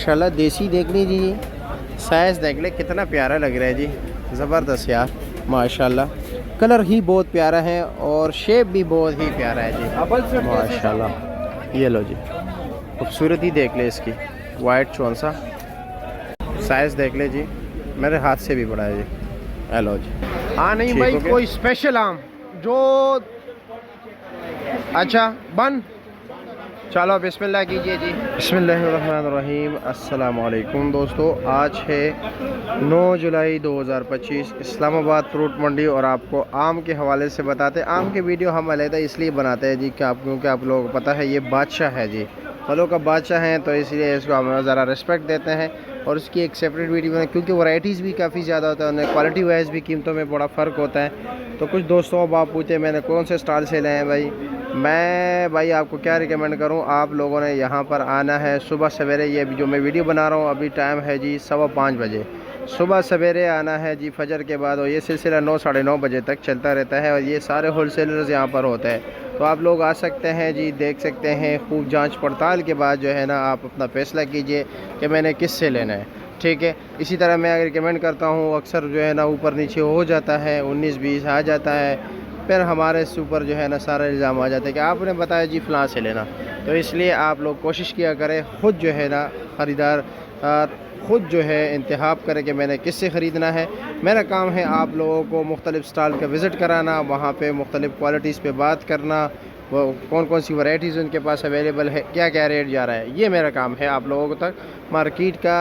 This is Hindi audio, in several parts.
माशाल्लाह देसी देख लीजिए, साइज़ देख ले कितना प्यारा लग रहा है जी, ज़बरदस्त यार माशाल्लाह। कलर ही बहुत प्यारा है और शेप भी बहुत ही प्यारा है जी माशाल्लाह। ये लो जी, खूबसूरती देख ले इसकी, वाइट चौन सा साइज़ देख ले जी, मेरे हाथ से भी बड़ा है जी। हेलो जी। हाँ नहीं भाई कोई स्पेशल आम जो अच्छा बन, चलो बिस्मिल्लाह कीजिए जी। बिस्मिल्लाहिर्रहमानिर्रहीम। अस्सलाम वालेकुम दोस्तों, आज है 9 जुलाई 2025, इस्लामाबाद फ्रूट मंडी। और आपको आम के हवाले से बताते हैं। आम की वीडियो हम अलग इसलिए बनाते हैं जी क्योंकि आप लोगों को पता है ये बादशाह है जी, फलों का बादशाह है, तो इसलिए इसको हम ज़रा रिस्पेक्ट देते हैं और उसकी एक सेपरेट वीडियो बनाए, क्योंकि वैरायटीज़ भी काफ़ी ज़्यादा होता है, उन्हें क्वालिटी वाइज भी कीमतों में बड़ा फ़र्क होता है। तो कुछ दोस्तों अब आप पूछते मैंने कौन से स्टॉल से लाए हैं भाई, मैं भाई आपको क्या रिकमेंड करूं, आप लोगों ने यहां पर आना है सुबह सवेरे। ये जो मैं वीडियो बना रहा हूं अभी टाइम है जी 5:15 बजे, सुबह सवेरे आना है जी फजर के बाद, और ये सिलसिला 9 साढ़े 9 बजे तक चलता रहता है और ये सारे होलसेलर्स यहां पर होते हैं। तो आप लोग आ सकते हैं जी, देख सकते हैं, खूब जांच पड़ताल के बाद जो है ना आप अपना फ़ैसला कीजिए कि मैंने किस से लेना है, ठीक है। इसी तरह मैं रिकमेंड करता हूँ, अक्सर जो है ना ऊपर नीचे हो जाता है, 19-20 आ जाता है, फिर हमारे ऊपर जो है ना सारा इल्ज़ाम आ जाता है कि आपने बताया जी फ़लाँ से लेना। तो इसलिए आप लोग कोशिश किया करें, ख़ुद जो है ना ख़रीदार ख़ुद जो है इंतखाब करें कि मैंने किससे ख़रीदना है। मेरा काम है आप लोगों को मुख्तलिफ़ स्टॉल का विज़िट कराना, वहाँ पे मुख्तलिफ़ क्वालिटीज़ पे बात करना, वो कौन कौन सी वैरायटीज़ उनके पास अवेलेबल है, क्या क्या रेट जा रहा है, ये मेरा काम है आप लोगों तक मार्केट का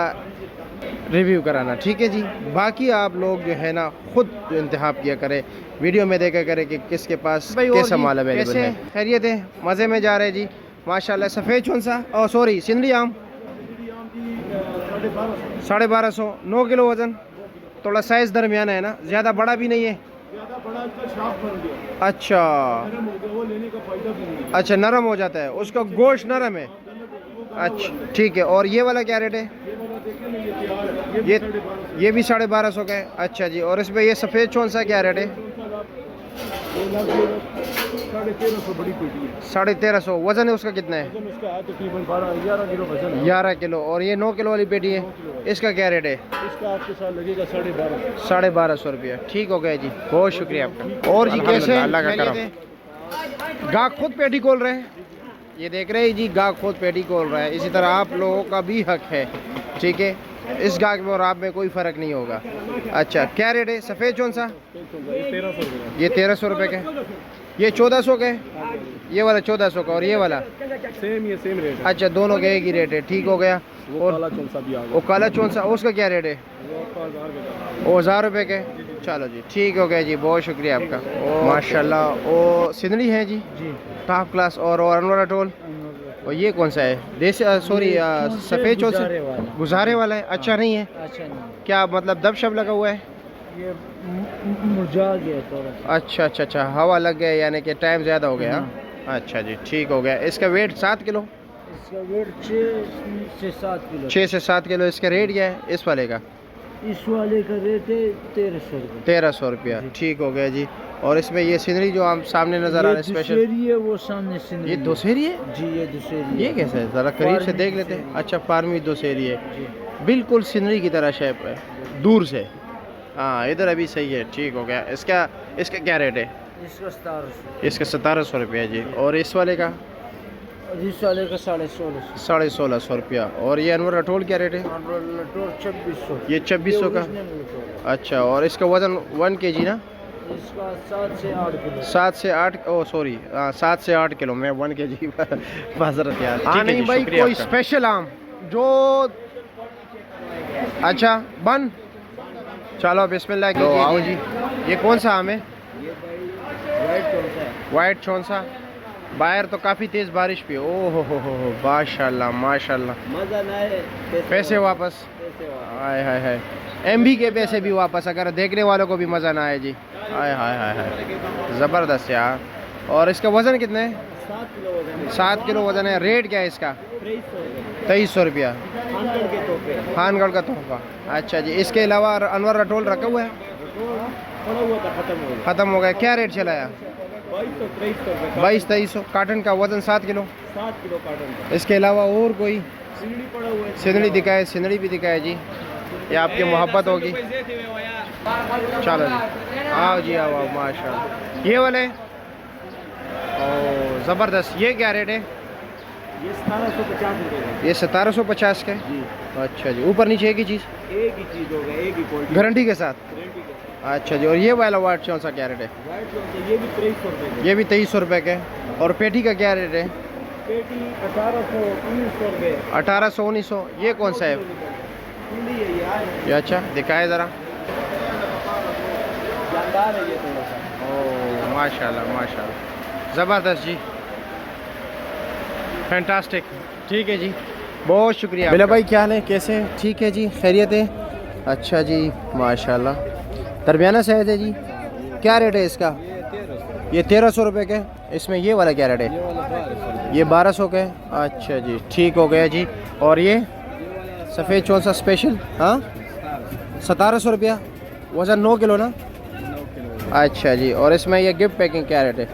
रिव्यू कराना, ठीक है जी। बाकी आप लोग जो है ना खुद इंतखाब किया करें, वीडियो में देखा करें कि किसके पास कैसा माल अवेलेबल है। खैरियत है, मज़े में जा रहे हैं जी माशाल्लाह। सफ़ेद कौन सा, ओ सॉरी सिंधली आम 1250, 9 किलो वज़न, थोड़ा साइज़ दरमियाना है ना, ज़्यादा बड़ा भी नहीं है। अच्छा अच्छा, नरम हो जाता है, उसका गोश्त नरम है। अच्छा ठीक है, और ये वाला क्या रेट है? ये भी 1250 का है। अच्छा जी, और इसमें ये सफ़ेद कौन सा क्या रेट है? 1350। वज़न है उसका कितना है? 11 किलो। और ये 9 किलो वाली पेटी है, इसका क्या रेट है? इसका आपके साथ लगेगा 1250। 1250 रुपया। ठीक हो गया जी, बहुत शुक्रिया आपका। और जी कैसे अल्लाह का करम, गाहक खुद पेटी खोल रहे हैं, ये देख रहे हैं जी, गाहक खुद पेटी खोल रहा है। इसी तरह आप लोगों का भी हक है, ठीक है, इस गाहक में और आप में कोई फ़र्क नहीं होगा। अच्छा क्या रेट है सफ़ेद कौन सा? ये 1300 रुपये का, ये 1400 का है, ये वाला 1400 का, और ये वाला सेम रेट है। अच्छा दोनों का एक ही रेट है, ठीक हो गया। और काला चौंसा भी आ गया। वो काला चौंसा उसका क्या रेट है? वो 1000 रुपये के। चलो जी ठीक हो गया जी, बहुत शुक्रिया आपका माशाल्लाह। वो सिंधली है जी टॉप क्लास। और अनवर अटोल, और ये कौन सा है? देसी सॉरी सफ़ेद चौंसा गुजारे वाला है। अच्छा नहीं है? अच्छा नहीं, क्या मतलब दब शब लगा हुआ है? ये मुरझा गया थोड़ा सा। अच्छा, हवा लग गया यानी कि टाइम ज़्यादा हो गया। अच्छा जी ठीक हो गया। इसका वेट 7 किलो? इसका वेट 6 से 7 किलो। 6 से 7 किलो। इसका रेट क्या है इस वाले का? इस वाले का रेट है 1300 रुपये। 1300 रुपया। ठीक हो गया जी। और इसमें ये सिंदरी जो हम सामने नज़र आ रहा है स्पेशल, है वो सामने सिंदरी। ये दोसेरी है जी, ये दूसरी ये कैसे है? ज़रा करीब से देख लेते हैं। अच्छा फार्मी दोसेरी है, बिल्कुल सिंदरी की तरह शेप है दूर से। हाँ इधर अभी सही है, ठीक हो गया। इसका क्या रेट है? इसका 1700। इसका 1700 रुपया जी। और इस वाले का? इस वाले का 1650। 1650 रुपया। और ये अनवर अटोल क्या रेट है? 2600। ये 2600 का। अच्छा, और इसका वज़न 1 kg ना? इसका 7 से 8 किलो। 7 से 8 ओ सॉरी 7 से 8 किलो में 1 kg माजरत यार। हाँ नहीं भाई कोई स्पेशल आम जो अच्छा बन, चलो बिस्मिल्लाह कीजिए। आओ जी, ये कौन सा आम है? ये भाई वाइट चौंसा। बाहर तो काफ़ी तेज़ बारिश भी। ओ हो माशाल्लाह माशाल्लाह। मज़ा ना है, पैसे वापस। हाय हाय हाय, MB के पैसे भी वापस, अगर देखने वालों को भी मज़ा ना आए जी। हाय हाय हाय हाय, ज़बरदस्त यार। और इसका वज़न कितना है? 7 किलो वजन है। 7 किलो वज़न है। रेट क्या है इसका? 2300 रुपया। खानगढ़ का तोहफा। अच्छा जी, इसके अलावा अनवर रटोल रखा हुआ है? पड़ा हुआ था, ख़त्म हो गया। क्या रेट चलाया? 2200 2200 काटन का वज़न 7 किलो। 7 किलो काटन का। इसके अलावा और कोई सीढ़ी पड़ा हुआ है। सिंदड़ी दिखाए, सिंदड़ी भी दिखाए जी। ये आपकी मोहब्बत होगी। चलो जी, आओ जी, आओ आओ, माशाल्लाह। ये वाले ओ ज़बरदस्त, ये क्या रेट है? ये 1750 रुपये का। ये 1750 का है। जी, अच्छा जी, ऊपर नीचे एक ही चीज़, एक ही चीज़ होगा, एक ही क्वालिटी, गारंटी के साथ। गारंटी के साथ। अच्छा जी, और ये वाला वाट कौन सा क्या रेट है? वाइट चौंसा ये भी 2300 रुपये का। ये भी 2300 रुपये का है। और पेटी का क्या रेट है? पेटी 1800, 1900 रुपये। 1800, 1900। ये कौन सा है? सीढ़ी है ये यार, ये अच्छा दिखाए ज़रा। जानदार है ये थोड़ा सा। ओ माशाल्लाह माशाल्लाह, ज़बरदस्त जी, फैंटास्टिक। ठीक है जी, बहुत शुक्रिया। बिला भाई क्या हाल है, कैसे हैं? ठीक है जी, खैरियत है? अच्छा जी, माशाल्लाह। दरमियाना साइज़ है जी। क्या रेट है इसका? ये 1300 रुपये का है। इसमें ये वाला क्या रेट है? ये वाला 1200। ये 1200 का है। अच्छा जी, ठीक हो गया जी। और ये सफ़ेद चौंसा स्पेशल, हाँ 1700 रुपया, वज़न 9 किलो ना? 9 किलो। अच्छा जी, और इसमें ये गिफ्ट पैकिंग क्या रेट है?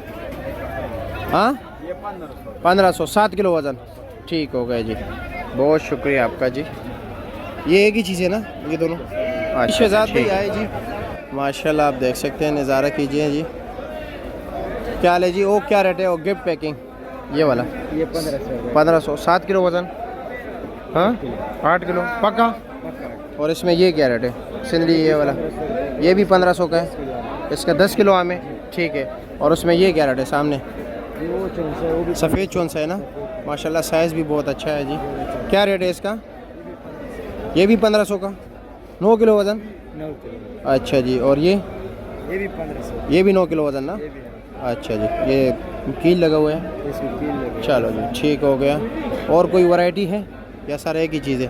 हाँ ये 1500। 1500, 7 किलो वज़न। ठीक हो गया जी, बहुत शुक्रिया आपका जी। ये एक ही चीज़ है ना ये दोनों? अच्छा, शहजाद भाई आए जी, माशाल्लाह, आप देख सकते हैं, नज़ारा कीजिए जी। क्या हाल है जी? वो क्या रेट है वो गिफ्ट पैकिंग? ये वाला ये 1500। 1500, 7 किलो वज़न, हाँ 8 किलो पक्का। और इसमें ये क्या रेट है? सिंदड़ी ये वाला, ये भी 1500 का है। इसका 10 किलो आम है। ठीक है। और उसमें ये क्या रेट है सामने? वो चौंसा है, वो भी सफ़ेद चौंसा है ना? माशाल्लाह, साइज़ भी बहुत अच्छा है जी। क्या रेट है इसका? ये भी 1500 का, 9 किलो वज़न। 9 किलो। अच्छा जी, और ये भी 1500। ये भी 9 किलो वज़न ना? ये भी है। अच्छा जी, ये कील लगा हुआ है। इसमें कील लगी है। चलो जी, ठीक हो गया। और कोई वैरायटी है या सारा एक ही चीज़ है?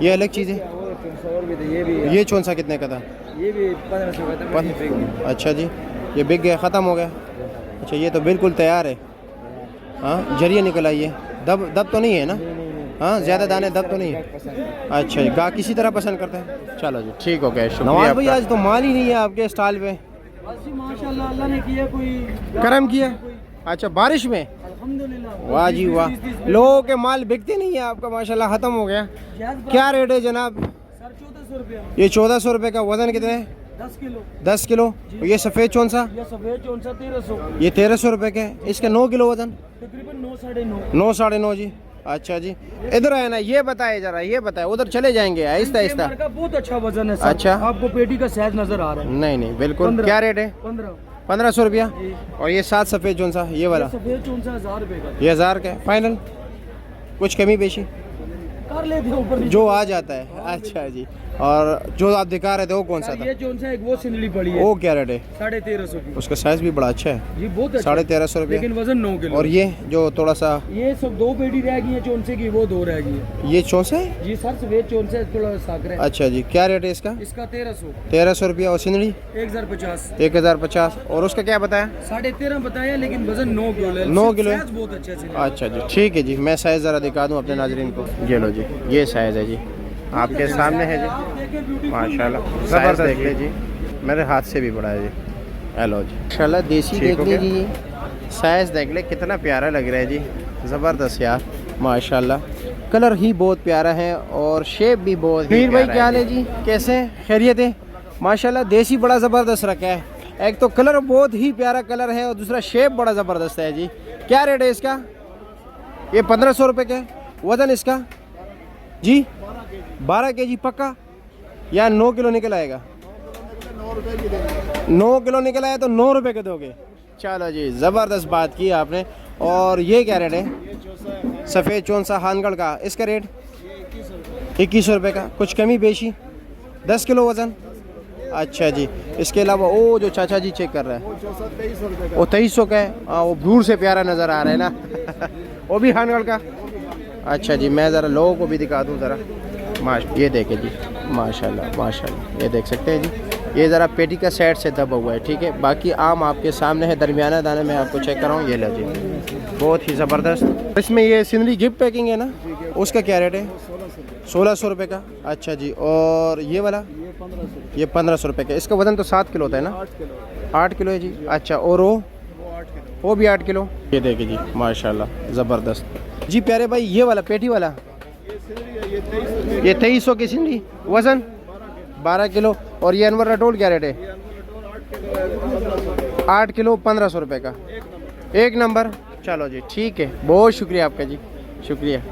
ये अलग चीज़ है। और चौंसा और भी था, ये भी है। ये चौंसा कितने का था? ये भी 1500 का था। ये बिक गया। अच्छा जी, ये बिक गया, ख़त्म हो गया। अच्छा, ये तो बिल्कुल तैयार है। हाँ, जरिए निकल आई है। दब दब तो नहीं है ना? नहीं। हाँ, ज़्यादा दाने दब तो नहीं है? पसंद है। अच्छा जी, गा किसी तरह पसंद करते हैं। चलो जी, ठीक हो गया, शुक्रिया भाई। आज तो माल ही नहीं है आपके स्टॉल पे। बस माशाल्लाह, अल्लाह ने किया, कोई करम किया। अच्छा, बारिश में? अल्हम्दुलिल्लाह। वाह जी वाह, लोगों के माल बिकते नहीं है, आपका माशाल्लाह ख़त्म हो गया। क्या रेट है जनाब? सर 1400 रुपया। ये 1400 रुपये का। वज़न कितने है? 10 किलो। 10 किलो। ये सफ़ेद चौंसा? ये सफेद चौंसा 1300। ये 1300 रुपये के है। इसका 9 किलो वज़न? तकरीबन 9 साढ़े 9। 9 साढ़े 9 जी। अच्छा जी, इधर आए ना, ये बताए ज़रा, ये बताए, उधर चले जाएंगे आहिस्ता आहिस्ता। का बहुत अच्छा वजन है सर। अच्छा। आपको पेटी का साइज नजर आ रहा है। नहीं नहीं, बिल्कुल। 15। क्या रेट है? 1500 रुपया। जी। और ये 7 सफ़ेद चौंसा ये वाला? सफेद चौंसा 1000 रुपए का। ये 1000 का है फाइनल? कुछ कमी पेशी कर लेते हैं ऊपर नीचे। जो आ जाता है। अच्छा जी, और जो आप दिखा रहे थे वो कौन सा था? ये चौंसा एक वो सिंदड़ी पड़ी है, वो क्या रेट है? 1350 की। उसका साइज़ भी बड़ा अच्छा है। जी बहुत अच्छा। 1350 रुपये। लेकिन वजन 9 किलो। और ये जो थोड़ा सा, ये सब 2 पेटी रह गई है चौंसे की, वो 2 रह गई है। ये चौंसा है? जी सर, सफेद चौंसा है, थोड़ा साकर है। अच्छा जी, क्या रेट है इसका? इसका 1300। 1300 रुपया। और सिंदड़ी? 1050। 1050। और उसका क्या बताया? 13.5 बताया, लेकिन वजन 9 किलो है। 9 किलो है। साइज बहुत अच्छा है। अच्छा जी, ठीक है जी, मैं साइज़ ज़रा दिखा दूँ अपने नाज़रीन को। ये लो जी, ये साइज़ है जी, आपके सामने है जी, माशाल्लाह। साइज़ देख ले जी, मेरे हाथ से भी बड़ा है जी। हेलो जी, माशाल्लाह, देसी देख लीजिए, साइज़ देख ले, कितना प्यारा लग रहा है जी, ज़बरदस्त यार, माशाल्लाह। कलर ही बहुत प्यारा है और शेप भी बहुत। मीर भाई क्या हाल है जी, कैसे, खैरियत है? माशाल्लाह, देसी बड़ा ज़बरदस्त रखा है। एक तो कलर बहुत ही प्यारा कलर है और दूसरा शेप बड़ा ज़बरदस्त है जी। क्या रेट है इसका? ये 1500 रुपये का है। वज़न इसका जी 12 kg पक्का या 9 किलो निकल आएगा? 9 किलो निकल आया तो 9 रुपये के दोगे? चलो जी, ज़बरदस्त बात की आपने। और ये क्या रेट है? सफ़ेद चौंसा हानगढ़ का, इसका रेट 2100 रुपये का। कुछ कमी बेशी? 10 किलो वज़न। अच्छा जी, इसके अलावा वो जो चाचा जी चेक कर रहा है वो 2300 का है। हाँ, वो दूर से प्यारा नज़र आ रहा है ना वो भी हानगढ़ का। अच्छा जी, मैं ज़रा लोगों को भी दिखा दूँ ज़रा। ये देखें जी, माशाल्लाह माशाल्लाह, ये देख सकते हैं जी। ये ज़रा पेटी का साइड से दबा हुआ है, ठीक है। बाकी आम आपके सामने है, दरमियाना दाने में आपको चेक कर रहा हूँ। ये लो जी, बहुत ही ज़बरदस्त। इसमें ये सिंदड़ी गिफ्ट पैकिंग है ना, उसका क्या रेट है? 1600 रुपये का। अच्छा जी, और ये वाला? ये 1500 रुपये का। इसका वज़न तो 7 किलो होता है ना? 8 किलो है जी। अच्छा, और वो भी 8 किलो। ये देखिए जी, माशाल्लाह ज़बरदस्त जी। प्यारे भाई, ये वाला पेटी वाला ये 2300 की सिंधी, वज़न 12 किलो। और ये अनवर रटोल क्या रेट है? 8 किलो 1500 रुपये का, एक नंबर। चलो जी ठीक है, बहुत शुक्रिया आपका जी, शुक्रिया।